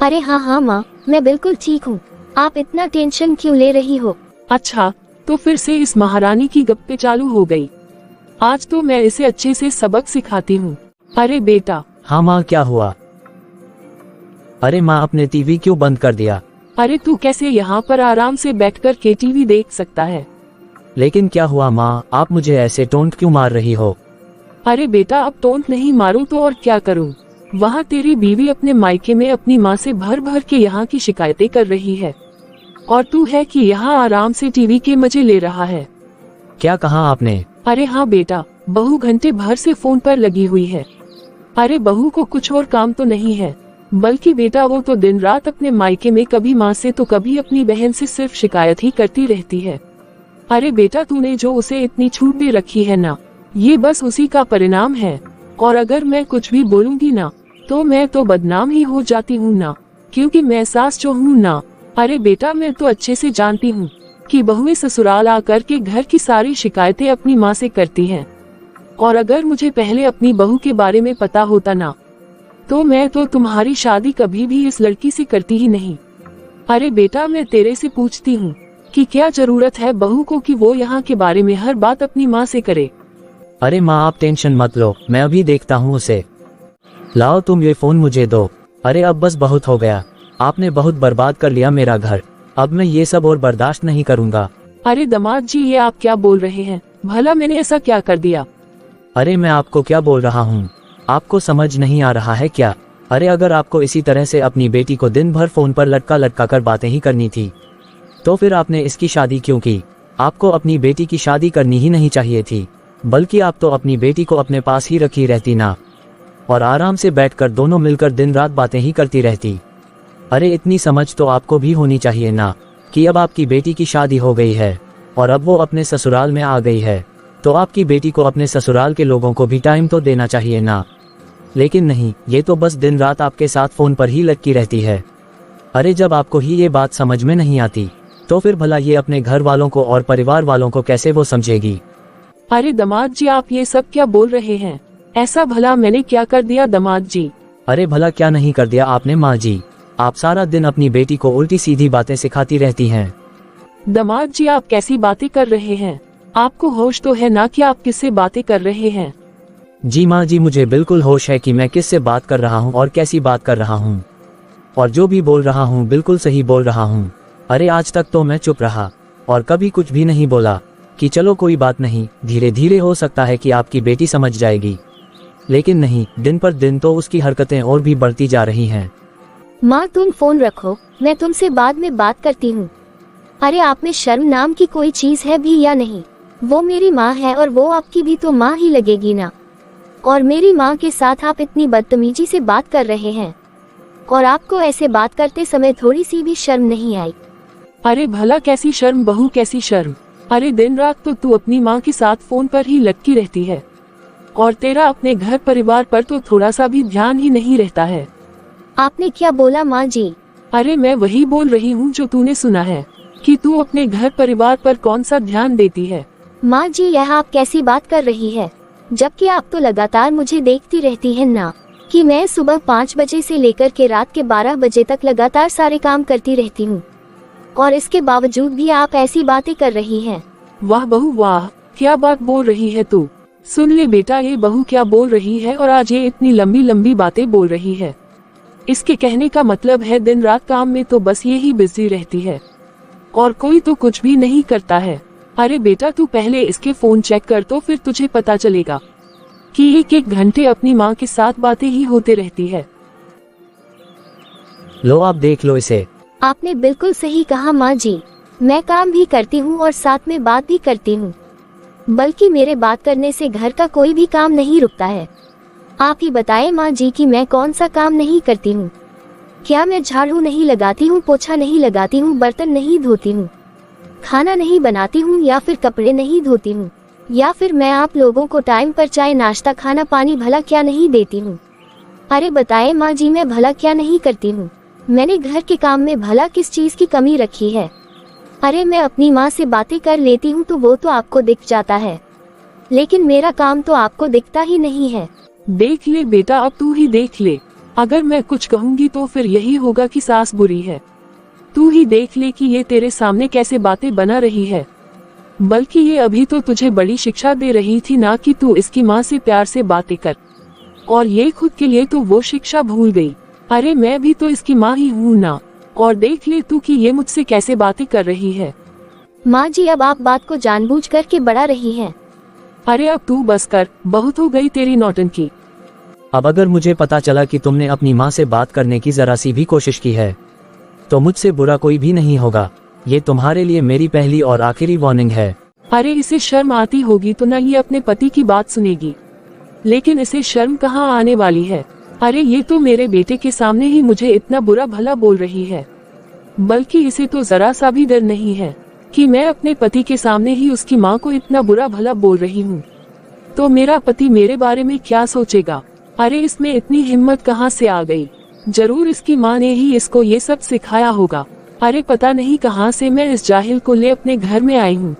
अरे हाँ हाँ माँ, मैं बिल्कुल ठीक हूँ। आप इतना टेंशन क्यों ले रही हो? अच्छा, तो फिर से इस महारानी की गप्पे चालू हो गई। आज तो मैं इसे अच्छे से सबक सिखाती हूँ। अरे बेटा। हाँ माँ, क्या हुआ? अरे माँ, आपने टीवी क्यों बंद कर दिया? अरे तू कैसे यहाँ पर आराम से बैठकर के टीवी देख सकता है? लेकिन क्या हुआ माँ, आप मुझे ऐसे टोंट क्यों मार रही हो? अरे बेटा, अब टोंट नहीं मारूं तो और क्या करूं? वहाँ तेरी बीवी अपने मायके में अपनी माँ से भर भर के यहाँ की शिकायतें कर रही है, और तू है कि यहाँ आराम से टीवी के मजे ले रहा है। क्या कहा आपने? अरे हाँ बेटा, बहू घंटे भर से फोन पर लगी हुई है। अरे बहू को कुछ और काम तो नहीं है, बल्कि बेटा वो तो दिन रात अपने मायके में कभी माँ से तो कभी अपनी बहन से सिर्फ शिकायत ही करती रहती है। अरे बेटा, तूने जो उसे इतनी छूट दे रखी है ना, ये बस उसी का परिणाम है। और अगर मैं कुछ भी बोलूंगी ना, तो मैं तो बदनाम ही हो जाती हूँ ना, क्योंकि मैं सास जो हूँ ना। अरे बेटा, मैं तो अच्छे से जानती हूँ कि बहुएं ससुराल आकर के घर की सारी शिकायतें अपनी माँ से करती हैं। और अगर मुझे पहले अपनी बहू के बारे में पता होता ना, तो मैं तो तुम्हारी शादी कभी भी इस लड़की से करती ही नहीं। अरे बेटा, मैं तेरे से पूछती हूँ कि क्या जरूरत है बहू को कि वो यहाँ के बारे में हर बात अपनी माँ से करे? अरे माँ, आप टेंशन मत लो, मैं अभी देखता हूँ उसे। लाओ तुम ये फोन मुझे दो। अरे अब बस बहुत हो गया, आपने बहुत बर्बाद कर लिया मेरा घर। अब मैं ये सब और बर्दाश्त नहीं करूँगा। अरे दामाद जी, ये आप क्या बोल रहे हैं? भला मैंने ऐसा क्या कर दिया? अरे मैं आपको क्या बोल रहा हूँ, आपको समझ नहीं आ रहा है क्या? अरे अगर आपको इसी तरह से अपनी बेटी को दिन भर फोन पर लटका लटका कर बातें ही करनी थी, तो फिर आपने इसकी शादी क्यों की? आपको अपनी बेटी की शादी करनी ही नहीं चाहिए थी, बल्कि आप तो अपनी बेटी को अपने पास ही रखी रहती ना, और आराम से बैठकर दोनों मिलकर दिन रात बातें ही करती रहती। अरे इतनी समझ तो आपको भी होनी चाहिए ना कि अब आपकी बेटी की शादी हो गई है और अब वो अपने ससुराल में आ गई है, तो आपकी बेटी को अपने ससुराल के लोगों को भी टाइम तो देना चाहिए ना। लेकिन नहीं, ये तो बस दिन रात आपके साथ फोन पर ही लटकी रहती है। अरे जब आपको ही ये बात समझ में नहीं आती, तो फिर भला ये अपने घर वालों को और परिवार वालों को कैसे वो समझेगी? अरे दामाद जी, आप ये सब क्या बोल रहे हैं? ऐसा भला मैंने क्या कर दिया दामाद जी? अरे भला क्या नहीं कर दिया आपने माँ जी? आप सारा दिन अपनी बेटी को उल्टी सीधी बातें सिखाती रहती हैं। दामाद जी, आप कैसी बातें कर रहे हैं? आपको होश तो है ना कि आप किससे बातें कर रहे हैं? जी माँ जी, मुझे बिल्कुल होश है कि मैं किससे बात कर रहा हूँ और कैसी बात कर रहा हूँ, और जो भी बोल रहा हूँ बिल्कुल सही बोल रहा हूँ। अरे आज तक तो मैं चुप रहा और कभी कुछ भी नहीं बोला कि चलो कोई बात नहीं, धीरे धीरे हो सकता है कि आपकी बेटी समझ जाएगी। लेकिन नहीं, दिन पर दिन तो उसकी हरकतें और भी बढ़ती जा रही हैं। माँ तुम फोन रखो, मैं तुमसे बाद में बात करती हूँ। अरे आप में शर्म नाम की कोई चीज है भी या नहीं? वो मेरी माँ है और वो आपकी भी तो माँ ही लगेगी ना। और मेरी माँ के साथ आप इतनी बदतमीजी से बात कर रहे हैं, और आपको ऐसे बात करते समय थोड़ी सी भी शर्म नहीं आई? अरे भला कैसी शर्म बहू, कैसी शर्म? अरे दिन रात तो तू अपनी माँ के साथ फोन पर ही लटकी रहती है, और तेरा अपने घर परिवार पर तो थोड़ा सा भी ध्यान ही नहीं रहता है। आपने क्या बोला माँ जी? अरे मैं वही बोल रही हूँ जो तूने सुना है, कि तू अपने घर परिवार पर कौन सा ध्यान देती है। माँ जी, यह आप कैसी बात कर रही है? जबकि आप तो लगातार मुझे देखती रहती हैं ना, कि मैं सुबह 5 बजे से लेकर के रात के 12 बजे तक लगातार सारे काम करती रहती हूँ, और इसके बावजूद भी आप ऐसी बातें कर रही हैं। वाह बहू वाह, क्या बात बोल रही है तू। सुन ले बेटा, ये बहू क्या बोल रही है, और आज ये इतनी लंबी लंबी बातें बोल रही है। इसके कहने का मतलब है दिन रात काम में तो बस ये ही बिजी रहती है, और कोई तो कुछ भी नहीं करता है। अरे बेटा, तू पहले इसके फोन चेक कर, तो फिर तुझे पता चलेगा कि एक एक घंटे अपनी माँ के साथ बातें ही होते रहती है। लो आप देख लो इसे। आपने बिल्कुल सही कहा माँ जी, मैं काम भी करती हूँ और साथ में बात भी करती हूँ, बल्कि मेरे बात करने से घर का कोई भी काम नहीं रुकता है। आप ही बताएं माँ जी कि मैं कौन सा काम नहीं करती हूँ? क्या मैं झाड़ू नहीं लगाती हूँ, पोछा नहीं लगाती हूँ, बर्तन नहीं धोती हूँ, खाना नहीं बनाती हूँ, या फिर कपड़े नहीं धोती हूँ, या फिर मैं आप लोगों को टाइम पर चाय नाश्ता खाना पानी भला क्या नहीं देती हूँ? अरे बताएं माँ जी, मैं भला क्या नहीं करती हूँ? मैंने घर के काम में भला किस चीज की कमी रखी है? अरे मैं अपनी माँ से बातें कर लेती हूँ तो वो तो आपको दिख जाता है, लेकिन मेरा काम तो आपको दिखता ही नहीं है। देख ले बेटा, अब तू ही देख ले, अगर मैं कुछ कहूंगी तो फिर यही होगा कि सास बुरी है। तू ही देख ले कि ये तेरे सामने कैसे बातें बना रही है। बल्कि ये अभी तो तुझे बड़ी शिक्षा दे रही थी ना कि तू इसकी माँ से प्यार से बातें कर, और ये खुद के लिए तो वो शिक्षा भूल गई। अरे मैं भी तो इसकी माँ ही हूँ ना, और देख ले तू कि ये मुझसे कैसे बातें कर रही है। माँ जी अब आप बात को जानबूझ करके बढ़ा रही हैं। अरे अब तू बस कर, बहुत हो गई तेरी नौटंकी। अब अगर मुझे पता चला कि तुमने अपनी माँ से बात करने की जरा सी भी कोशिश की है तो मुझसे बुरा कोई भी नहीं होगा। ये तुम्हारे लिए मेरी पहली और आखिरी वार्निंग है। अरे इसे शर्म आती होगी तो ना ये अपने पति की बात सुनेगी, लेकिन इसे शर्म कहाँ आने वाली है। अरे ये तो मेरे बेटे के सामने ही मुझे इतना बुरा भला बोल रही है, बल्कि इसे तो जरा सा भी डर नहीं है कि मैं अपने पति के सामने ही उसकी माँ को इतना बुरा भला बोल रही हूँ, तो मेरा पति मेरे बारे में क्या सोचेगा। अरे इसमें इतनी हिम्मत कहाँ से आ गई? जरूर इसकी माँ ने ही इसको ये सब सिखाया होगा। अरे पता नहीं कहाँ से मैं इस जाहिल को ले अपने घर में आई हूँ,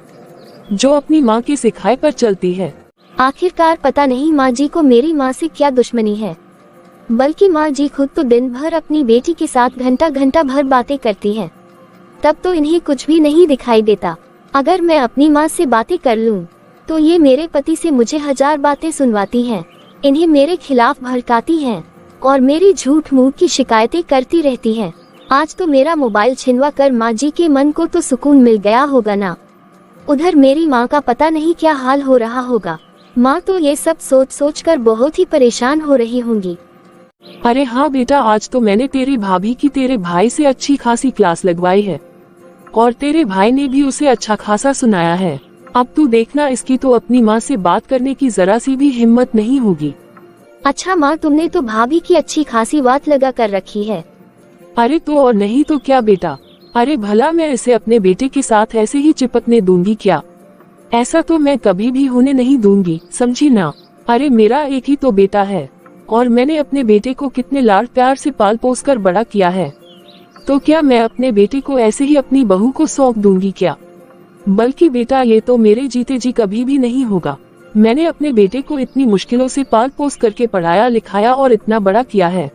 जो अपनी माँ के सिखाए पर चलती है। आखिरकार पता नहीं माँ जी को मेरी माँ से क्या दुश्मनी है, बल्कि माँ जी खुद तो दिन भर अपनी बेटी के साथ घंटा घंटा भर बातें करती हैं, तब तो इन्हें कुछ भी नहीं दिखाई देता। अगर मैं अपनी माँ से बातें कर लूँ तो ये मेरे पति से मुझे 1000 बातें सुनवाती हैं, इन्हें मेरे खिलाफ भड़काती हैं और मेरी झूठ मूठ की शिकायतें करती रहती हैं। आज तो मेरा मोबाइल छिनवा कर माँ जी के मन को तो सुकून मिल गया होगा ना। उधर मेरी माँ का पता नहीं क्या हाल हो रहा होगा। माँ तो ये सब सोच सोच कर बहुत ही परेशान हो रही होंगी। अरे हाँ बेटा, आज तो मैंने तेरी भाभी की तेरे भाई से अच्छी खासी क्लास लगवाई है, और तेरे भाई ने भी उसे अच्छा खासा सुनाया है। अब तू देखना, इसकी तो अपनी माँ से बात करने की जरा सी भी हिम्मत नहीं होगी। अच्छा माँ, तुमने तो भाभी की अच्छी खासी बात लगा कर रखी है। अरे तो और नहीं तो क्या बेटा। अरे भला मैं इसे अपने बेटे के साथ ऐसे ही चिपकने दूंगी क्या? ऐसा तो मैं कभी भी होने नहीं दूंगी, समझी ना। अरे मेरा एक ही तो बेटा है, और मैंने अपने बेटे को कितने लाड प्यार से पाल पोस कर बड़ा किया है, तो क्या मैं अपने बेटे को ऐसे ही अपनी बहू को सौंप दूंगी क्या? बल्कि बेटा ये तो मेरे जीते जी कभी भी नहीं होगा। मैंने अपने बेटे को इतनी मुश्किलों से पाल पोस करके पढ़ाया लिखाया और इतना बड़ा किया है,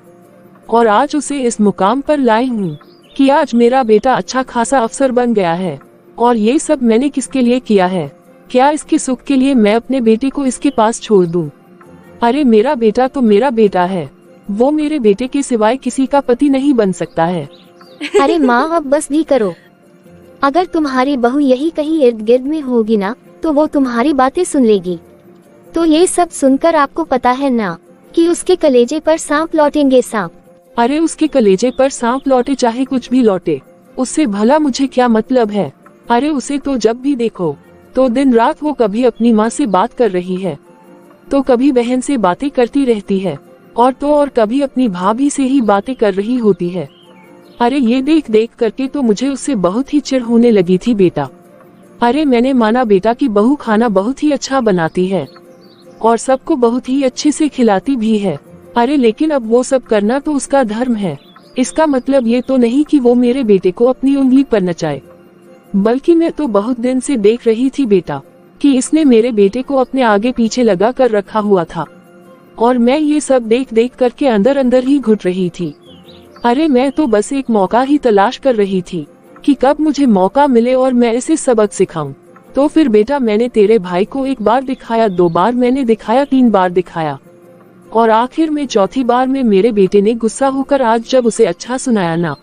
और आज उसे इस मुकाम पर लाई हूँ कि आज मेरा बेटा अच्छा खासा अफसर बन गया है। और ये सब मैंने किसके लिए किया है? क्या इसके सुख के लिए मैं अपने बेटे को इसके पास छोड़ दूं? अरे मेरा बेटा तो मेरा बेटा है, वो मेरे बेटे के सिवाय किसी का पति नहीं बन सकता है। अरे माँ अब बस भी करो। अगर तुम्हारी बहू यही कहीं इर्द गिर्द में होगी ना तो वो तुम्हारी बातें सुन लेगी। तो ये सब सुनकर आपको पता है ना कि उसके कलेजे पर सांप लौटेंगे, सांप। अरे उसके कलेजे पर सांप लौटे चाहे कुछ भी लौटे, उससे भला मुझे क्या मतलब है? अरे उसे तो जब भी देखो तो दिन रात वो कभी अपनी माँ से बात कर रही है, तो कभी बहन से बातें करती रहती है, और कभी अपनी भाभी से ही बातें कर रही होती है। अरे ये देख देख करके तो मुझे उससे बहुत ही चिढ़ होने लगी थी बेटा। अरे मैंने माना बेटा की बहू खाना बहुत ही अच्छा बनाती है और सबको बहुत ही अच्छे से खिलाती भी है। अरे लेकिन अब वो सब करना तो उसका धर्म है। इसका मतलब ये तो नहीं कि वो मेरे बेटे को अपनी उंगली पर नचाए, बल्कि मैं तो बहुत दिन से देख रही थी बेटा कि इसने मेरे बेटे को अपने आगे पीछे लगा कर रखा हुआ था, और मैं ये सब देख देख करके अंदर अंदर ही घुट रही थी। अरे मैं तो बस एक मौका ही तलाश कर रही थी कि कब मुझे मौका मिले और मैं इसे सबक सिखाऊं। तो फिर बेटा मैंने तेरे भाई को 1 बार दिखाया, 2 बार मैंने दिखाया, 3 बार दिखाया, और आखिर में चौथी बार में मेरे बेटे ने गुस्सा होकर आज जब उसे अच्छा सुनाया ना,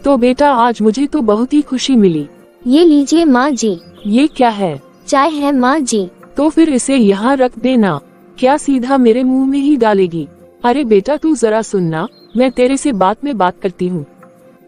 तो बेटा आज मुझे तो बहुत ही खुशी मिली। ये लीजिए माँ जी। ये क्या है? चाय है माँ जी। तो फिर इसे यहाँ रख देना, क्या सीधा मेरे मुंह में ही डालेगी? अरे बेटा तू जरा सुनना, मैं तेरे से बाद में बात करती हूँ।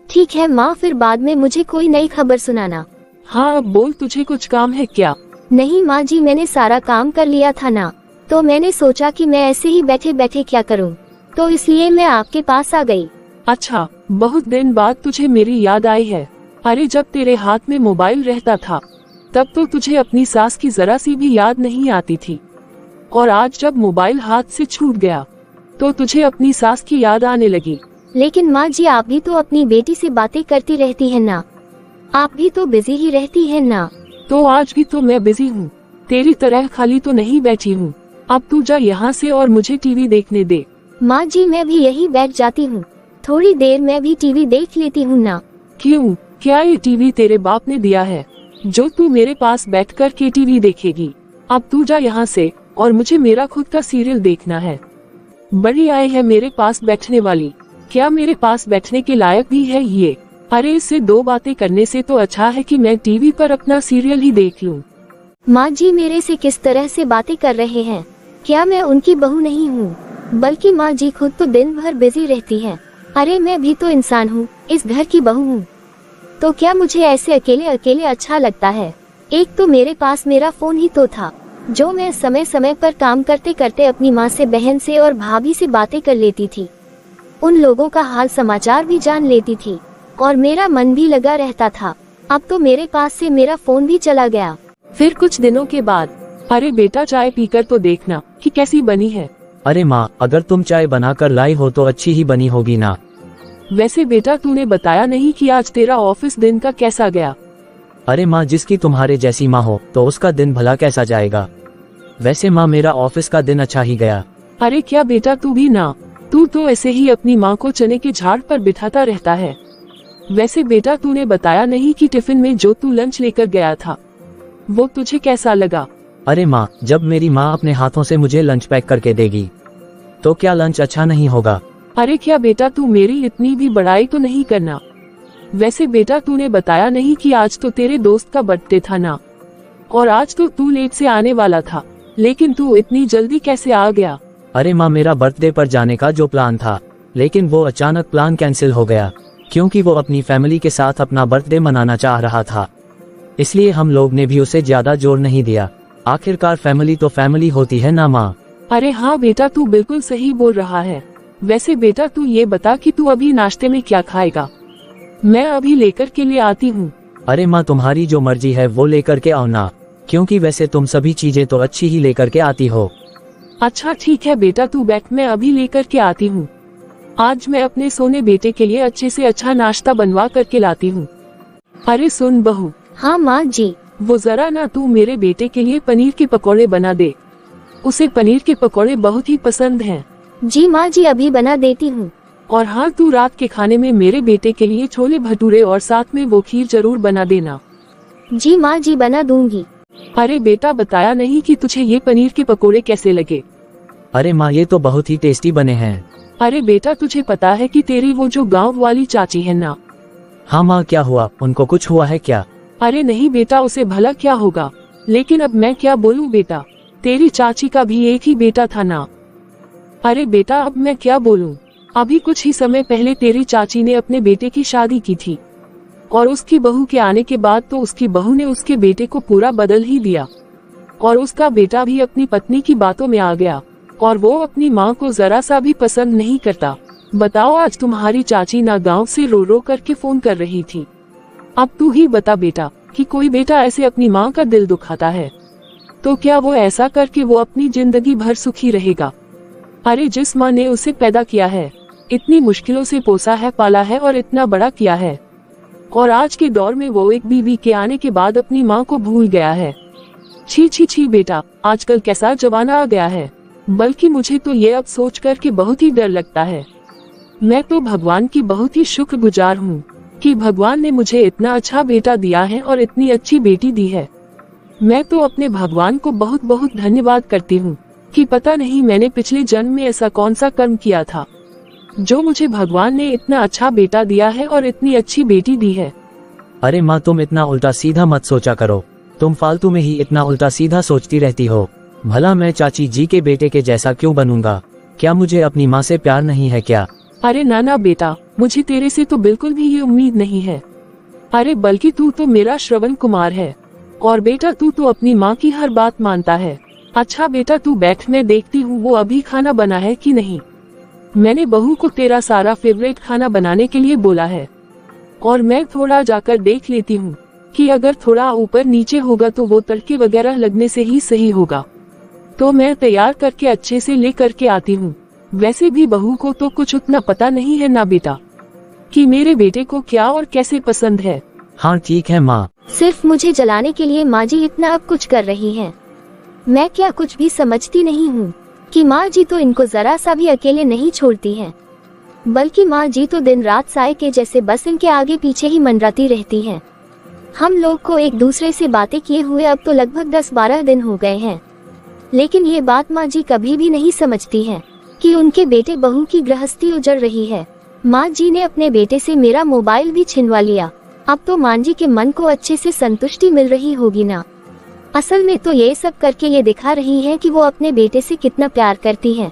ठीक है माँ, फिर बाद में मुझे कोई नई खबर सुनाना। हाँ अब बोल, तुझे कुछ काम है क्या? नहीं माँ जी, मैंने सारा काम कर लिया था ना, तो मैंने सोचा कि मैं ऐसे ही बैठे बैठे क्या करूँ, तो इसलिए मैं आपके पास आ गई। अच्छा, बहुत दिन बाद तुझे मेरी याद आई है। अरे जब तेरे हाथ में मोबाइल रहता था तब तो तुझे अपनी सास की जरा सी भी याद नहीं आती थी, और आज जब मोबाइल हाथ से छूट गया तो तुझे अपनी सास की याद आने लगी। लेकिन माँ जी आप भी तो अपनी बेटी से बातें करती रहती है ना, आप भी तो बिजी ही रहती है ना। तो आज भी तो मैं बिजी हूँ, तेरी तरह खाली तो नहीं बैठी हूँ। अब तू जा यहाँ से और मुझे टीवी देखने दे। माँ जी मैं भी यही बैठ जाती हूँ, थोड़ी देर मैं भी टीवी देख लेती हूँ ना। क्यों, क्या ये टीवी तेरे बाप ने दिया है जो तू मेरे पास बैठ कर के टीवी देखेगी? अब तू जा यहाँ से, और मुझे मेरा खुद का सीरियल देखना है। बड़ी आए है मेरे पास बैठने वाली, क्या मेरे पास बैठने के लायक भी है ये? अरे इससे दो बातें करने से तो अच्छा है कि मैं टीवी पर अपना सीरियल ही देख लूं। माँ जी मेरे से किस तरह से बातें कर रहे हैं? क्या मैं उनकी बहू नहीं हूँ? बल्कि माँ जी खुद तो दिन भर बिजी रहती हैं। अरे मैं भी तो इंसान हूँ, इस घर की बहू हूँ। तो क्या मुझे ऐसे अकेले अकेले अच्छा लगता है? एक तो मेरे पास मेरा फोन ही तो था, जो मैं समय समय पर काम करते करते अपनी माँ से, बहन से और भाभी से बातें कर लेती थी। उन लोगों का हाल समाचार भी जान लेती थी और मेरा मन भी लगा रहता था। अब तो मेरे पास से मेरा फोन भी चला गया। फिर कुछ दिनों के बाद, अरे बेटा चाय पीकर तो देखना कि कैसी बनी है। अरे माँ, अगर तुम चाय बनाकर लाई हो तो अच्छी ही बनी होगी ना। वैसे बेटा तूने बताया नहीं कि आज तेरा ऑफिस दिन का कैसा गया? अरे माँ, जिसकी तुम्हारे जैसी माँ हो तो उसका दिन भला कैसा जाएगा। वैसे माँ मेरा ऑफिस का दिन अच्छा ही गया। अरे क्या बेटा तू भी ना, तू तो ऐसे ही अपनी माँ को चने के झाड़ पर बिठाता रहता है। वैसे बेटा तूने बताया नहीं कि टिफिन में जो तू लंच लेकर गया था वो तुझे कैसा लगा? अरे माँ, जब मेरी माँ अपने हाथों से मुझे लंच पैक करके देगी तो क्या लंच अच्छा नहीं होगा? अरे क्या बेटा तू मेरी इतनी भी बड़ाई तो नहीं करना। वैसे बेटा तूने बताया नहीं कि आज तो तेरे दोस्त का बर्थडे था ना, और आज तो तू लेट से आने वाला था, लेकिन तू इतनी जल्दी कैसे आ गया? अरे माँ, मेरा बर्थडे पर जाने का जो प्लान था, लेकिन वो अचानक प्लान कैंसिल हो गया क्योंकि वो अपनी फैमिली के साथ अपना बर्थडे मनाना चाह रहा था। इसलिए हम लोग ने भी उसे ज्यादा जोर नहीं दिया। आखिरकार फैमिली तो फैमिली होती है ना माँ। अरे हाँ बेटा तू बिल्कुल सही बोल रहा है। वैसे बेटा तू ये बता कि तू अभी नाश्ते में क्या खाएगा? मैं अभी लेकर के लिए आती हूँ। अरे माँ, तुम्हारी जो मर्जी है वो लेकर के आओ ना, क्योंकि वैसे तुम सभी चीजें तो अच्छी ही लेकर के आती हो। अच्छा ठीक है बेटा तू बैठ, मैं अभी लेकर के आती हूँ। आज मैं अपने सोने बेटे के लिए अच्छे से अच्छा नाश्ता बनवा करके लाती हूँ। अरे सुन बहू। हाँ माँ जी। वो जरा ना तू मेरे बेटे के लिए पनीर के पकौड़े बना दे, उसे पनीर के पकौड़े बहुत ही पसंद हैं। जी माँ जी, अभी बना देती हूँ। और हाँ, तू रात के खाने में मेरे बेटे के लिए छोले भटूरे और साथ में वो खीर जरूर बना देना। जी माँ जी, बना दूंगी। अरे बेटा बताया नहीं कि तुझे ये पनीर के पकोड़े कैसे लगे? अरे माँ, ये तो बहुत ही टेस्टी बने हैं। अरे बेटा तुझे पता है कि तेरी वो जो गांव वाली चाची है ना। हाँ माँ, क्या हुआ, उनको कुछ हुआ है क्या? अरे नहीं बेटा, उसे भला क्या होगा, लेकिन अब मैं क्या बोलूं बेटा, तेरी चाची का भी एक ही बेटा था ना। अरे बेटा अब मैं क्या बोलूं, अभी कुछ ही समय पहले तेरी चाची ने अपने बेटे की शादी की थी, और उसकी बहू के आने के बाद तो उसकी बहू ने उसके बेटे को पूरा बदल ही दिया, और उसका बेटा भी अपनी पत्नी की बातों में आ गया, और वो अपनी माँ को जरा सा भी पसंद नहीं करता। बताओ, आज तुम्हारी चाची ना गांव से रो रो करके फोन कर रही थी। अब तू ही बता बेटा कि कोई बेटा ऐसे अपनी माँ का दिल दुखाता है तो क्या वो ऐसा करके वो अपनी जिंदगी भर सुखी रहेगा? अरे जिस माँ ने उसे पैदा किया है, इतनी मुश्किलों से पोसा है, पाला है और इतना बड़ा किया है, और आज के दौर में वो एक बीवी के आने के बाद अपनी माँ को भूल गया है। छी छी छी बेटा, आजकल कैसा जमाना आ गया है। बल्कि मुझे तो ये अब सोच कर के बहुत ही डर लगता है। मैं तो भगवान की बहुत ही शुक्रगुजार हूँ कि भगवान ने मुझे इतना अच्छा बेटा दिया है और इतनी अच्छी बेटी दी है। मैं तो अपने भगवान को बहुत बहुत धन्यवाद करती हूँ कि पता नहीं मैंने पिछले जन्म में ऐसा कौन सा कर्म किया था जो मुझे भगवान ने इतना अच्छा बेटा दिया है और इतनी अच्छी बेटी दी है। अरे माँ, तुम इतना उल्टा सीधा मत सोचा करो, तुम फालतू में ही इतना उल्टा सीधा सोचती रहती हो। भला मैं चाची जी के बेटे के जैसा क्यों बनूंगा? क्या मुझे अपनी माँ से प्यार नहीं है क्या? अरे नाना बेटा, मुझे तेरे से तो बिल्कुल भी ये उम्मीद नहीं है। अरे बल्कि तू तो मेरा श्रवण कुमार है, और बेटा तू तो अपनी माँ की हर बात मानता है। अच्छा बेटा तू बैठ, मैं देखती हूँ वो अभी खाना बना है कि नहीं। मैंने बहू को तेरा सारा फेवरेट खाना बनाने के लिए बोला है, और मैं थोड़ा जाकर देख लेती हूँ कि अगर थोड़ा ऊपर नीचे होगा तो वो तड़के वगैरह लगने से ही सही होगा। तो मैं तैयार करके अच्छे से ले करके आती हूँ। वैसे भी बहू को तो कुछ उतना पता नहीं है ना बेटा कि मेरे बेटे को क्या और कैसे पसंद है। हाँ ठीक है माँ। सिर्फ मुझे जलाने के लिए माँ जी इतना अब कुछ कर रही हैं। मैं क्या कुछ भी समझती नहीं हूँ। कि माँ जी तो इनको जरा सा भी अकेले नहीं छोड़ती हैं, बल्कि माँ जी तो दिन रात साए के जैसे बस इनके आगे पीछे ही मंडराती रहती हैं। हम लोग को एक दूसरे से बातें किए हुए अब तो लगभग 10-12 दिन हो गए हैं, लेकिन ये बात माँ जी कभी भी नहीं समझती हैं कि उनके बेटे बहू की गृहस्थी उजड़ रही है। माँ जी ने अपने बेटे से मेरा मोबाइल भी छिनवा लिया। अब तो माँ जी के मन को अच्छे से संतुष्टि मिल रही होगी ना। असल में तो ये सब करके ये दिखा रही है कि वो अपने बेटे से कितना प्यार करती हैं।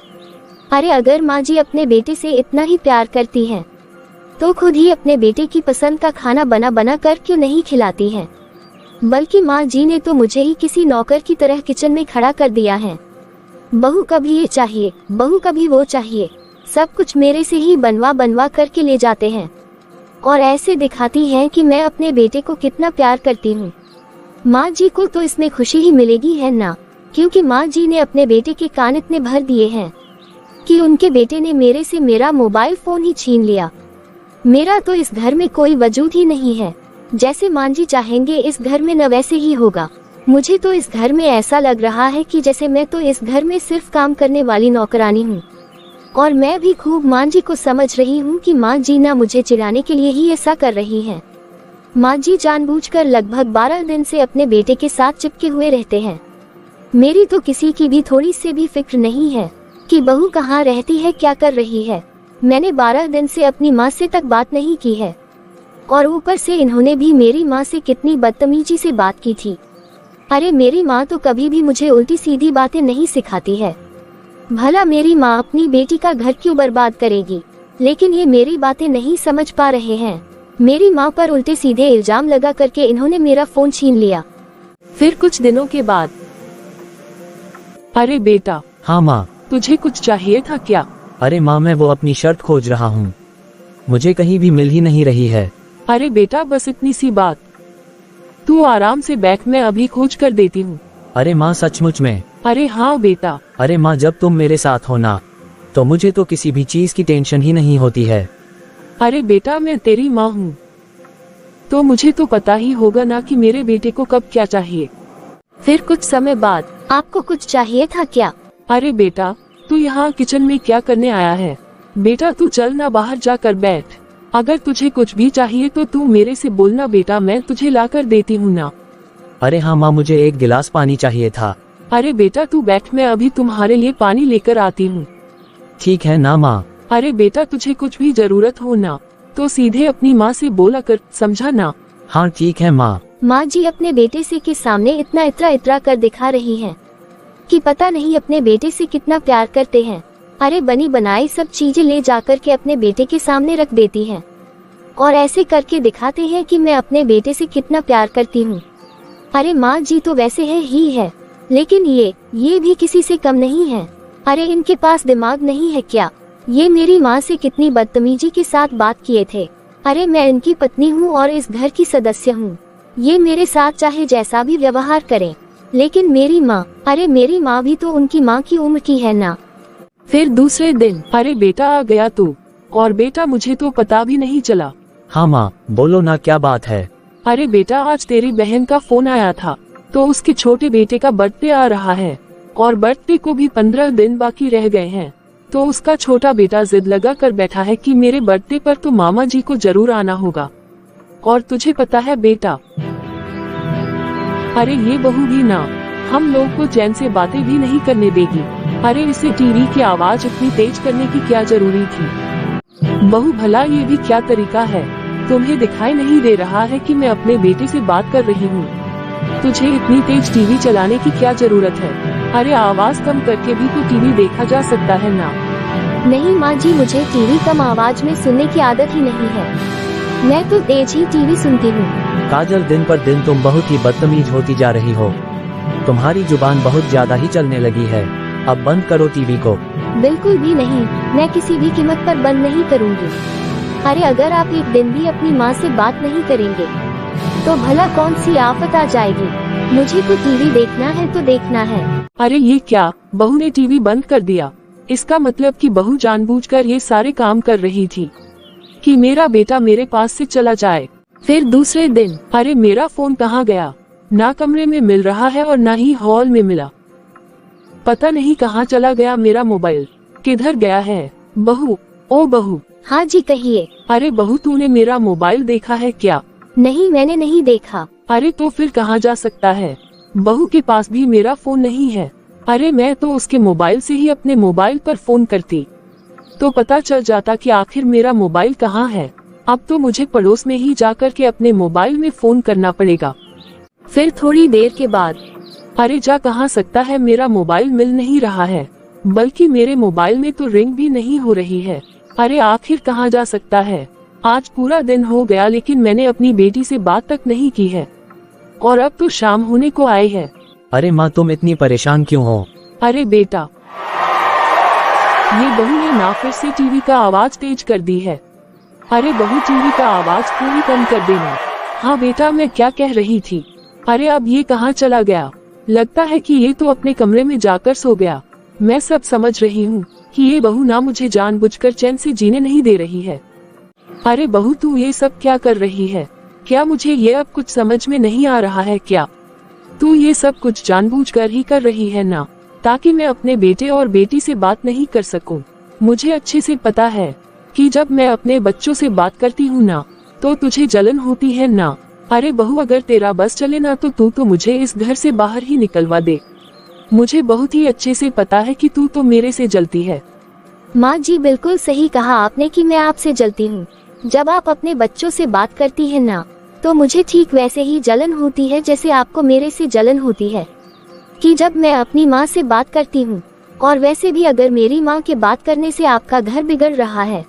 अरे अगर माँ जी अपने बेटे से इतना ही प्यार करती हैं, तो खुद ही अपने बेटे की पसंद का खाना बना बना कर क्यों नहीं खिलाती हैं? बल्कि माँ जी ने तो मुझे ही किसी नौकर की तरह किचन में खड़ा कर दिया है। बहू कभी ये चाहिए, बहू कभी वो चाहिए, सब कुछ मेरे से ही बनवा बनवा करके ले जाते हैं और ऐसे दिखाती हैं कि मैं अपने बेटे को कितना प्यार करती हूँ। माँ जी को तो इसमें खुशी ही मिलेगी है ना, क्योंकि माँ जी ने अपने बेटे के कान इतने भर दिए हैं कि उनके बेटे ने मेरे से मेरा मोबाइल फोन ही छीन लिया। मेरा तो इस घर में कोई वजूद ही नहीं है। जैसे माँ जी चाहेंगे इस घर में न वैसे ही होगा। मुझे तो इस घर में ऐसा लग रहा है कि जैसे मैं तो इस घर में सिर्फ काम करने वाली नौकरानी हूँ। और मैं भी खूब माँ जी को समझ रही हूँ कि माँ जी ना मुझे चिढ़ाने के लिए ही ऐसा कर रही हैं। माँ जी जानबूझकर लगभग 12 दिन से अपने बेटे के साथ चिपके हुए रहते हैं। मेरी तो किसी की भी थोड़ी से भी फिक्र नहीं है कि बहू कहाँ रहती है, क्या कर रही है। मैंने 12 दिन से अपनी माँ से तक बात नहीं की है और ऊपर से इन्होंने भी मेरी माँ से कितनी बदतमीजी से बात की थी। अरे मेरी माँ तो कभी भी मुझे उल्टी सीधी बातें नहीं सिखाती है। भला मेरी माँ अपनी बेटी का घर क्यों बर्बाद करेगी, लेकिन ये मेरी बातें नहीं समझ पा रहे हैं। मेरी माँ पर उल्टे सीधे इल्जाम लगा करके इन्होंने मेरा फोन छीन लिया। फिर कुछ दिनों के बाद, अरे बेटा। हाँ माँ। तुझे कुछ चाहिए था क्या? अरे माँ मैं वो अपनी शर्ट खोज रहा हूँ, मुझे कहीं भी मिल ही नहीं रही है। अरे बेटा बस इतनी सी बात, तू आराम से बैठ, मैं अभी खोज कर देती हूँ। अरे माँ सचमुच में? अरे हाँ बेटा। अरे माँ जब तुम मेरे साथ हो ना, तो मुझे तो किसी भी चीज की टेंशन ही नहीं होती है। अरे बेटा मैं तेरी माँ हूँ, तो मुझे तो पता ही होगा ना कि मेरे बेटे को कब क्या चाहिए। फिर कुछ समय बाद, आपको कुछ चाहिए था क्या? अरे बेटा तू यहाँ किचन में क्या करने आया है? बेटा तू चल ना, बाहर जाकर बैठ। अगर तुझे कुछ भी चाहिए तो तू मेरे से बोलना बेटा, मैं तुझे ला कर देती हूँ ना। अरे हाँ माँ मुझे एक गिलास पानी चाहिए था। अरे बेटा तू बैठ, मैं अभी तुम्हारे लिए पानी लेकर आती हूँ। ठीक है ना माँ। अरे बेटा तुझे कुछ भी जरूरत हो ना तो सीधे अपनी माँ से बोला कर, समझा ना? हाँ ठीक है माँ। माँ जी अपने बेटे से के सामने इतना इतरा कर दिखा रही हैं कि पता नहीं अपने बेटे से कितना प्यार करते हैं। अरे बनी बनाई सब चीजें ले जाकर के अपने बेटे के सामने रख देती हैं और ऐसे करके दिखाते हैं कि मैं अपने बेटे से कितना प्यार करती हूँ। अरे माँ जी तो वैसे है ही है, लेकिन ये भी किसी से कम नहीं है। अरे इनके पास दिमाग नहीं है क्या? ये मेरी माँ से कितनी बदतमीजी के साथ बात किए थे। अरे मैं इनकी पत्नी हूँ और इस घर की सदस्य हूँ। ये मेरे साथ चाहे जैसा भी व्यवहार करें, लेकिन मेरी माँ, अरे मेरी माँ भी तो उनकी माँ की उम्र की है ना। फिर दूसरे दिन, अरे बेटा आ गया तू? और बेटा मुझे तो पता भी नहीं चला। हाँ माँ बोलो ना, क्या बात है? अरे बेटा आज तेरी बहन का फोन आया था, तो उसके छोटे बेटे का बर्थडे आ रहा है और बर्थडे को भी 15 दिन बाकी रह गए हैं। तो उसका छोटा बेटा जिद लगा कर बैठा है कि मेरे बर्थडे पर तो मामा जी को जरूर आना होगा। और तुझे पता है बेटा, अरे ये बहू भी ना हम लोग को चैन से बातें भी नहीं करने देगी। अरे इसे टीवी की आवाज इतनी तेज करने की क्या जरूरी थी? बहू भला ये भी क्या तरीका है? तुम्हें दिखाई नहीं दे रहा है कि मैं अपने बेटे से बात कर रही हूँ? तुझे इतनी तेज टीवी चलाने की क्या जरूरत है? अरे आवाज कम करके भी तो टीवी देखा जा सकता है ना। नहीं माँ जी, मुझे टीवी कम आवाज में सुनने की आदत ही नहीं है। मैं तो तेज ही टीवी सुनती हूँ। काजल दिन पर दिन तुम बहुत ही बदतमीज होती जा रही हो। तुम्हारी जुबान बहुत ज्यादा ही चलने लगी है। अब बंद करो टीवी को। बिल्कुल भी नहीं, मैं किसी भी कीमत पर बंद नहीं करूँगी। अरे अगर आप एक दिन भी अपनी माँ से बात नहीं करेंगे तो भला कौन सी आफत आ जाएगी। मुझे तो टीवी देखना है तो देखना है। अरे ये क्या, बहू ने टीवी बंद कर दिया? इसका मतलब कि बहू जानबूझकर ये सारे काम कर रही थी कि मेरा बेटा मेरे पास से चला जाए। फिर दूसरे दिन, अरे मेरा फोन कहाँ गया? ना कमरे में मिल रहा है और ना ही हॉल में मिला। पता नहीं कहाँ चला गया मेरा मोबाइल, किधर गया है? बहू, ओ बहू। हाँ जी कहिए। अरे बहू, तूने मेरा मोबाइल देखा है क्या? नहीं, मैंने नहीं देखा। अरे तो फिर कहाँ जा सकता है? बहू के पास भी मेरा फोन नहीं है। अरे मैं तो उसके मोबाइल से ही अपने मोबाइल पर फोन करती तो पता चल जाता कि आखिर मेरा मोबाइल कहाँ है। अब तो मुझे पड़ोस में ही जाकर के अपने मोबाइल में फोन करना पड़ेगा। फिर थोड़ी देर के बाद, अरे जा कहाँ सकता है, मेरा मोबाइल मिल नहीं रहा है, बल्कि मेरे मोबाइल में तो रिंग भी नहीं हो रही है। अरे आखिर कहाँ जा सकता है? आज पूरा दिन हो गया लेकिन मैंने अपनी बेटी से बात तक नहीं की है और अब तो शाम होने को आई है। अरे माँ, तुम इतनी परेशान क्यों हो? अरे बेटा, ये बहू ने ना फिर से टीवी का आवाज तेज कर दी है। अरे बहू, टीवी का आवाज पूरी कम कर देना। हाँ बेटा, मैं क्या कह रही थी? अरे अब ये कहाँ चला गया? लगता है कि ये तो अपने कमरे में जाकर सो गया। मैं सब समझ रही हूँ कि ये बहू ना मुझे जानबूझकर चैन से जीने नहीं दे रही है। अरे बहू, तू ये सब क्या कर रही है? क्या मुझे ये अब कुछ समझ में नहीं आ रहा है क्या? तू ये सब कुछ जानबूझकर ही कर रही है ना, ताकि मैं अपने बेटे और बेटी से बात नहीं कर सकूं। मुझे अच्छे से पता है कि जब मैं अपने बच्चों से बात करती हूँ ना तो तुझे जलन होती है ना। अरे बहू, अगर तेरा बस चले ना तो तू तो मुझे इस घर से बाहर ही निकलवा दे। मुझे बहुत ही अच्छे से पता है कि तू तो मेरे से जलती है। माँ जी बिल्कुल सही कहा आपने कि मैं आपसे जलती हूँ। जब आप अपने बच्चों से बात करती हैं ना तो मुझे ठीक वैसे ही जलन होती है जैसे आपको मेरे से जलन होती है कि जब मैं अपनी माँ से बात करती हूँ। और वैसे भी अगर मेरी माँ के बात करने से आपका घर बिगड़ रहा है,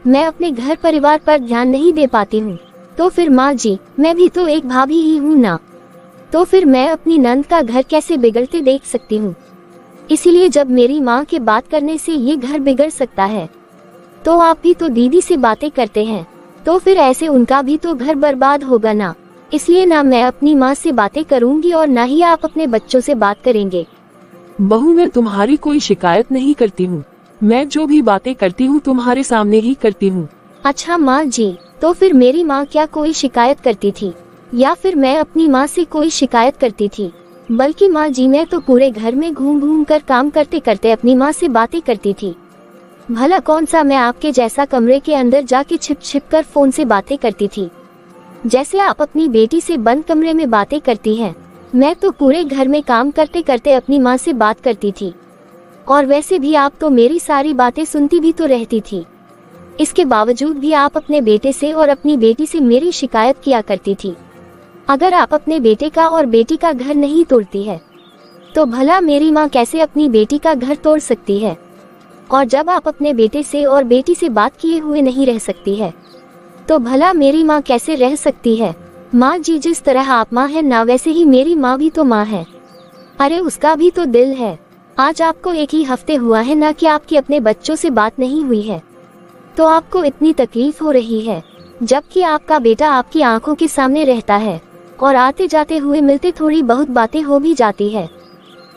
मैं अपने घर परिवार पर ध्यान नहीं दे पाती हूँ, तो फिर माँ जी मैं भी तो एक भाभी ही हूँ ना, तो फिर मैं अपनी नंद का घर कैसे बिगड़ते देख सकती हूँ। इसीलिए जब मेरी माँ के बात करने से ये घर बिगड़ सकता है तो आप भी तो दीदी से बातें करते हैं, तो फिर ऐसे उनका भी तो घर बर्बाद होगा ना। इसलिए ना मैं अपनी माँ से बातें करूँगी और ना ही आप अपने बच्चों से बात करेंगे। बहू, मैं तुम्हारी कोई शिकायत नहीं करती हूँ। मैं जो भी बातें करती हूँ तुम्हारे सामने ही करती हूँ। अच्छा माँ जी, तो फिर मेरी माँ क्या कोई शिकायत करती थी या फिर मैं अपनी माँ से कोई शिकायत करती थी? बल्कि माँ जी मैं तो पूरे घर में घूम घूम कर काम करते करते अपनी माँ से बातें करती थी। भला कौन सा मैं आपके जैसा कमरे के अंदर जाके छिप छिप कर फोन से बातें करती थी जैसे आप अपनी बेटी से बंद कमरे में बातें करती हैं। मैं तो पूरे घर में काम करते करते अपनी माँ से बात करती थी और वैसे भी आप तो मेरी सारी बातें सुनती भी तो रहती थी। इसके बावजूद भी आप अपने बेटे से और अपनी बेटी से मेरी शिकायत किया करती थी। अगर आप अपने बेटे का और बेटी का घर नहीं तोड़ती है तो भला मेरी माँ कैसे अपनी बेटी का घर तोड़ सकती है? और जब आप अपने बेटे से और बेटी से बात किए हुए नहीं रह सकती है तो भला मेरी माँ कैसे रह सकती है? माँ जी जिस तरह आप माँ है ना वैसे ही मेरी माँ भी तो माँ है। अरे उसका भी तो दिल है। आज आपको एक ही हफ्ते हुआ है ना कि आपकी अपने बच्चों से बात नहीं हुई है तो आपको इतनी तकलीफ हो रही है, जबकि आपका बेटा आपकी आंखों के सामने रहता है और आते जाते हुए मिलते थोड़ी बहुत बातें हो भी जाती है।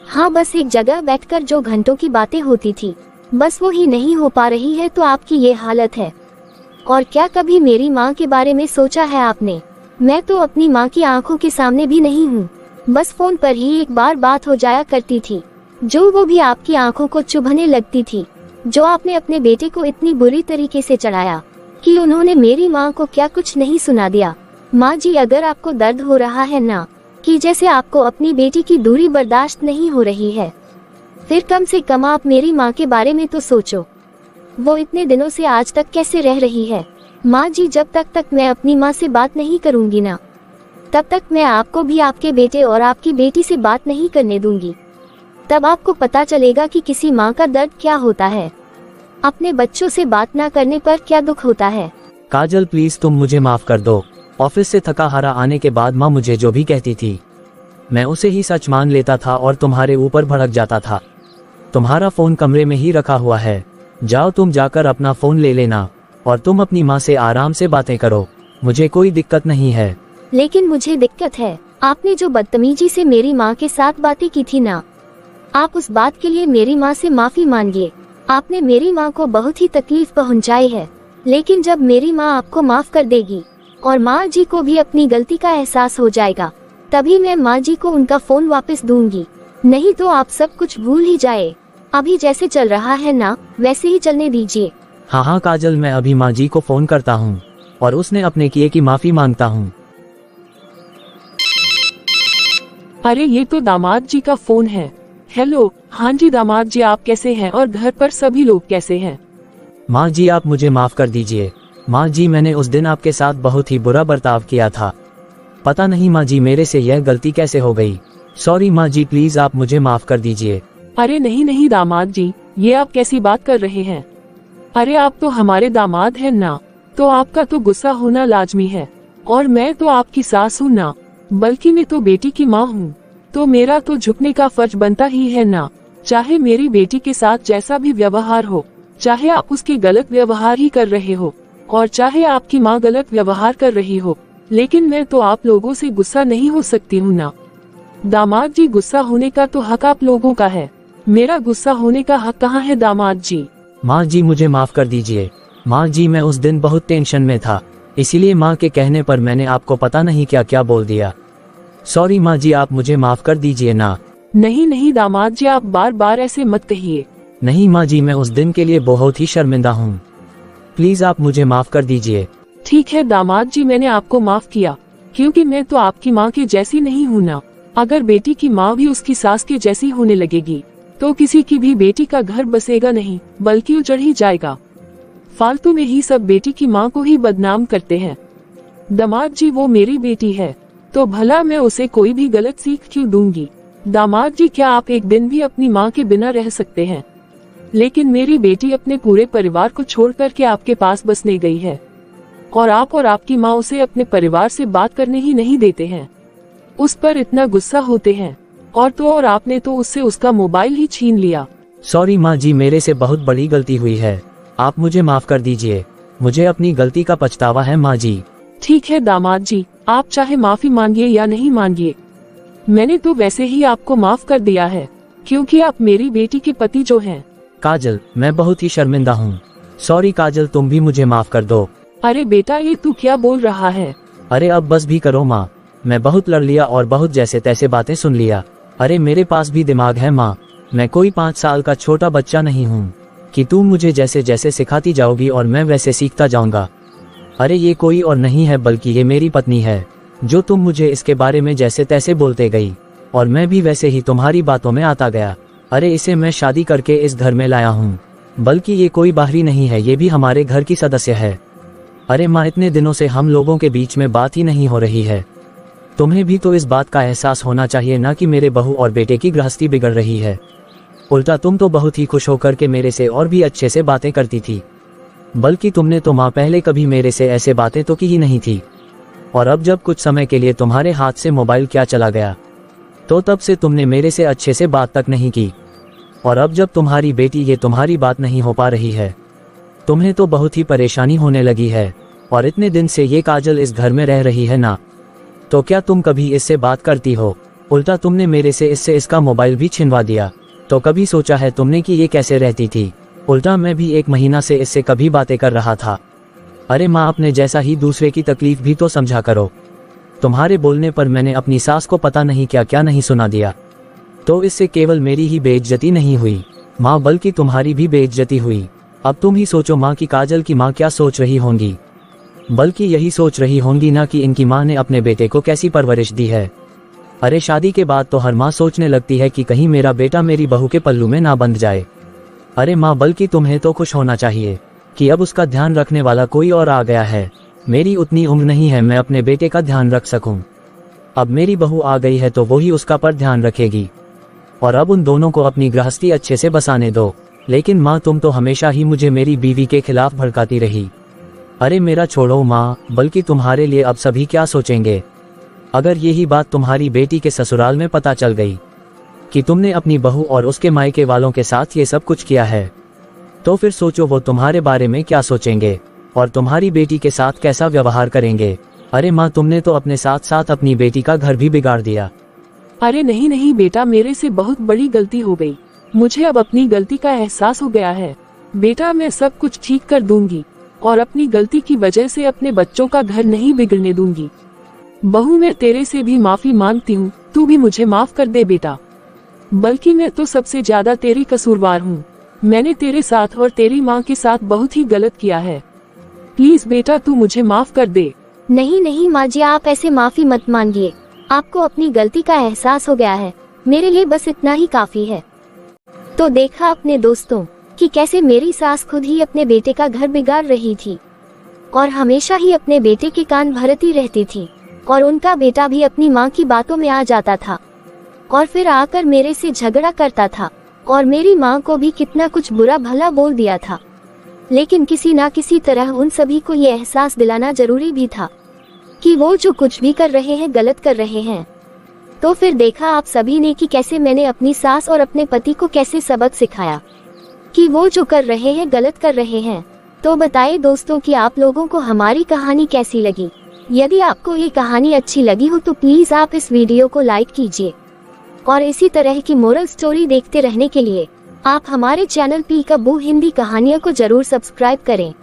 हाँ, बस एक जगह बैठकर जो घंटों की बातें होती थी बस वो ही नहीं हो पा रही है तो आपकी ये हालत है। और क्या कभी मेरी माँ के बारे में सोचा है आपने? मैं तो अपनी माँ की आंखों के सामने भी नहीं हूँ, बस फोन पर ही एक बार बात हो जाया करती थी जो वो भी आपकी आंखों को चुभने लगती थी। जो आपने अपने बेटे को इतनी बुरी तरीके से चढ़ाया कि उन्होंने मेरी माँ को क्या कुछ नहीं सुना दिया। माँ जी अगर आपको दर्द हो रहा है ना कि जैसे आपको अपनी बेटी की दूरी बर्दाश्त नहीं हो रही है, फिर कम से कम आप मेरी माँ के बारे में तो सोचो। वो इतने दिनों से आज तक कैसे रह रही है? माँ जी जब तक मैं अपनी माँ से बात नहीं करूँगी ना तब तक मैं आपको भी आपके बेटे और आपकी बेटी से बात नहीं करने दूंगी। तब आपको पता चलेगा कि किसी माँ का दर्द क्या होता है, अपने बच्चों से बात ना करने पर क्या दुख होता है। काजल प्लीज तुम मुझे माफ कर दो। ऑफिस से थका हारा आने के बाद माँ मुझे जो भी कहती थी मैं उसे ही सच मान लेता था और तुम्हारे ऊपर भड़क जाता था। तुम्हारा फोन कमरे में ही रखा हुआ है, जाओ तुम जाकर अपना फोन ले लेना और तुम अपनी माँ से आराम से बातें करो, मुझे कोई दिक्कत नहीं है। लेकिन मुझे दिक्कत है। आपने जो बदतमीजी से मेरी माँ के साथ बातें की थी ना, आप उस बात के लिए मेरी माँ से माफी मांगिए। आपने मेरी माँ को बहुत ही तकलीफ पहुँचाई है, लेकिन जब मेरी माँ आपको माफ कर देगी और माँ जी को भी अपनी गलती का एहसास हो जाएगा तभी मैं माँ जी को उनका फोन वापस दूंगी। नहीं तो आप सब कुछ भूल ही जाए। अभी जैसे चल रहा है ना, वैसे ही चलने दीजिए। हाँ हाँ काजल, मैं अभी माँ जी को फोन करता हूँ और उसने अपने किए की माफी मांगता हूँ। अरे ये तो दामाद जी का फोन है। हेलो, हाँ जी दामाद जी, आप कैसे हैं और घर पर सभी लोग कैसे हैं? माँ जी आप मुझे माफ कर दीजिए। माँ जी मैंने उस दिन आपके साथ बहुत ही बुरा बर्ताव किया था। पता नहीं माँ जी मेरे से यह गलती कैसे हो गई। सॉरी माँ जी, प्लीज आप मुझे माफ कर दीजिए। अरे नहीं नहीं दामाद जी, ये आप कैसी बात कर रहे हैं? अरे आप तो हमारे दामाद हैं ना, तो आपका तो गुस्सा होना लाजमी है। और मैं तो आपकी सास हूँ ना, बल्कि मैं तो बेटी की माँ हूँ, तो मेरा तो झुकने का फर्ज बनता ही है ना। चाहे मेरी बेटी के साथ जैसा भी व्यवहार हो, चाहे आप उसके गलत व्यवहार ही कर रहे हो, और चाहे आपकी माँ गलत व्यवहार कर रही हो, लेकिन मैं तो आप लोगों से गुस्सा नहीं हो सकती हूँ ना। दामाद जी, गुस्सा होने का तो हक आप लोगों का है, मेरा गुस्सा होने का हक कहाँ है दामाद जी? माँ जी मुझे माफ कर दीजिए। माँ जी मैं उस दिन बहुत टेंशन में था, इसीलिए माँ के कहने पर मैंने आपको पता नहीं क्या क्या बोल दिया। सॉरी माँ जी, आप मुझे माफ कर दीजिए ना। नहीं नहीं दामाद जी, आप बार बार ऐसे मत कहिए। नहीं माँ जी, मैं उस दिन के लिए बहुत ही शर्मिंदा हूँ, प्लीज आप मुझे माफ कर दीजिए। ठीक है दामाद जी, मैंने आपको माफ किया, क्योंकि मैं तो आपकी माँ के जैसी नहीं हूँ ना। अगर बेटी की माँ भी उसकी सास के जैसी होने लगेगी, तो किसी की भी बेटी का घर बसेगा नहीं, बल्कि उजड़ ही जाएगा। फालतू में ही सब बेटी की माँ को ही बदनाम करते हैं। दामाद जी, वो मेरी बेटी है, तो भला मैं उसे कोई भी गलत सीख क्यों दूंगी? दामाद जी, क्या आप एक दिन भी अपनी माँ के बिना रह सकते हैं? लेकिन मेरी बेटी अपने पूरे परिवार को छोड़ करके आपके पास बसने गई है, और आप और आपकी माँ उसे अपने परिवार से बात करने ही नहीं देते हैं, उस पर इतना गुस्सा होते हैं, और आपने तो उससे उसका मोबाइल ही छीन लिया। सॉरी माँ जी, मेरे से बहुत बड़ी गलती हुई है, आप मुझे माफ कर दीजिए। मुझे अपनी गलती का पछतावा है माँ जी। ठीक है दामाद जी, आप चाहे माफी मांगिए या नहीं मांगिए, मैंने तो वैसे ही आपको माफ कर दिया है, क्योंकि आप मेरी बेटी के पति जो हैं। काजल, मैं बहुत ही शर्मिंदा हूँ। सॉरी काजल, तुम भी मुझे माफ कर दो। अरे बेटा, ये तू क्या बोल रहा है? अरे अब बस भी करो माँ, मैं बहुत लड़ लिया और बहुत जैसे तैसे बातें सुन लिया। अरे मेरे पास भी दिमाग है माँ, मैं कोई 5 साल का छोटा बच्चा नहीं हूँ कि तुम मुझे जैसे जैसे सिखाती जाओगी और मैं वैसे सीखता जाऊंगा। अरे ये कोई और नहीं है बल्कि ये मेरी पत्नी है, जो तुम मुझे इसके बारे में जैसे तैसे बोलते गई, और मैं भी वैसे ही तुम्हारी बातों में आता गया। अरे इसे मैं शादी करके इस घर में लाया हूँ, बल्कि ये कोई बाहरी नहीं है, ये भी हमारे घर की सदस्य है। अरे माँ, इतने दिनों से हम लोगों के बीच में बात ही नहीं हो रही है। तुम्हें भी तो इस बात का एहसास होना चाहिए ना कि मेरे बहू और बेटे की गृहस्थी बिगड़ रही है। उल्टा तुम तो बहुत ही खुश होकर के मेरे से और भी अच्छे से बातें करती थी, बल्कि तुमने तो माँ पहले कभी मेरे से ऐसे बातें तो की ही नहीं थी। और अब जब कुछ समय के लिए तुम्हारे हाथ से मोबाइल क्या चला गया, तो तब से तुमने मेरे से अच्छे से बात तक नहीं की। और अब जब तुम्हारी बेटी ये तुम्हारी बात नहीं हो पा रही है, तुम्हें तो बहुत ही परेशानी होने लगी है। और इतने दिन से ये काजल इस घर में रह रही है ना, तो क्या तुम कभी इससे बात करती हो? उल्टा तुमने मेरे से इससे इसका मोबाइल भी छिनवा दिया। तो कभी सोचा है तुमने कि ये कैसे रहती थी? उल्टा मैं भी 1 महीना से इससे कभी बातें कर रहा था। अरे माँ, अपने जैसा ही दूसरे की तकलीफ भी तो समझा करो। तुम्हारे बोलने पर मैंने अपनी सास को पता नहीं क्या क्या नहीं सुना दिया, तो इससे केवल मेरी ही बेइज्जती नहीं हुई माँ, बल्कि तुम्हारी भी बेइज्जती हुई। अब तुम ही सोचो माँ कि काजल की माँ क्या सोच रही होंगी, बल्कि यही सोच रही होंगी ना कि इनकी माँ ने अपने बेटे को कैसी परवरिश दी है। अरे शादी के बाद तो हर माँ सोचने लगती है कि कहीं मेरा बेटा मेरी बहू के पल्लू में ना बंध जाए। अरे माँ, बल्कि तुम्हें तो खुश होना चाहिए कि अब उसका ध्यान रखने वाला कोई और आ गया है। मेरी उतनी उम्र नहीं है मैं अपने बेटे का ध्यान रख सकूं। अब मेरी बहू आ गई है तो वही उसका पर ध्यान रखेगी, और अब उन दोनों को अपनी गृहस्थी अच्छे से बसाने दो। लेकिन माँ, तुम तो हमेशा ही मुझे मेरी बीवी के खिलाफ भड़काती रही। अरे मेरा छोड़ो माँ, बल्कि तुम्हारे लिए अब सभी क्या सोचेंगे अगर यही बात तुम्हारी बेटी के ससुराल में पता चल गई कि तुमने अपनी बहू और उसके मायके वालों के साथ ये सब कुछ किया है, तो फिर सोचो वो तुम्हारे बारे में क्या सोचेंगे और तुम्हारी बेटी के साथ कैसा व्यवहार करेंगे। अरे माँ, तुमने तो अपने साथ साथ अपनी बेटी का घर भी बिगाड़ दिया। अरे नहीं नहीं बेटा, मेरे से बहुत बड़ी गलती हो गई, मुझे अब अपनी गलती का एहसास हो गया है। बेटा, मैं सब कुछ ठीक कर दूंगी और अपनी गलती की वजह से अपने बच्चों का घर नहीं बिगड़ने दूंगी। बहू, मैं तेरे से भी माफी मांगती हूँ, तू भी मुझे माफ कर दे बेटा। बल्कि मैं तो सबसे ज्यादा तेरी कसूरवार हूँ। मैंने तेरे साथ और तेरी माँ के साथ बहुत ही गलत किया है। प्लीज बेटा तू मुझे माफ कर दे। नहीं नहीं माँ जी, आप ऐसे माफी मत मांगिए। आपको अपनी गलती का एहसास हो गया है, मेरे लिए बस इतना ही काफी है। तो देखा अपने दोस्तों कि कैसे मेरी सास खुद ही अपने बेटे का घर बिगाड़ रही थी और हमेशा ही अपने बेटे के कान भरती रहती थी, और उनका बेटा भी अपनी माँ की बातों में आ जाता था और फिर आकर मेरे से झगड़ा करता था और मेरी माँ को भी कितना कुछ बुरा भला बोल दिया था। लेकिन किसी ना किसी तरह उन सभी को ये एहसास दिलाना जरूरी भी था कि वो जो कुछ भी कर रहे हैं गलत कर रहे हैं। तो फिर देखा आप सभी ने कि कैसे मैंने अपनी सास और अपने पति को कैसे सबक सिखाया कि वो जो कर रहे हैं गलत कर रहे हैं। तो बताइए दोस्तों कि आप लोगों को हमारी कहानी कैसी लगी। यदि आपको ये कहानी अच्छी लगी हो तो प्लीज आप इस वीडियो को लाइक कीजिए और इसी तरह की मोरल स्टोरी देखते रहने के लिए आप हमारे चैनल पीकाबू हिंदी कहानियों को जरूर सब्सक्राइब करें।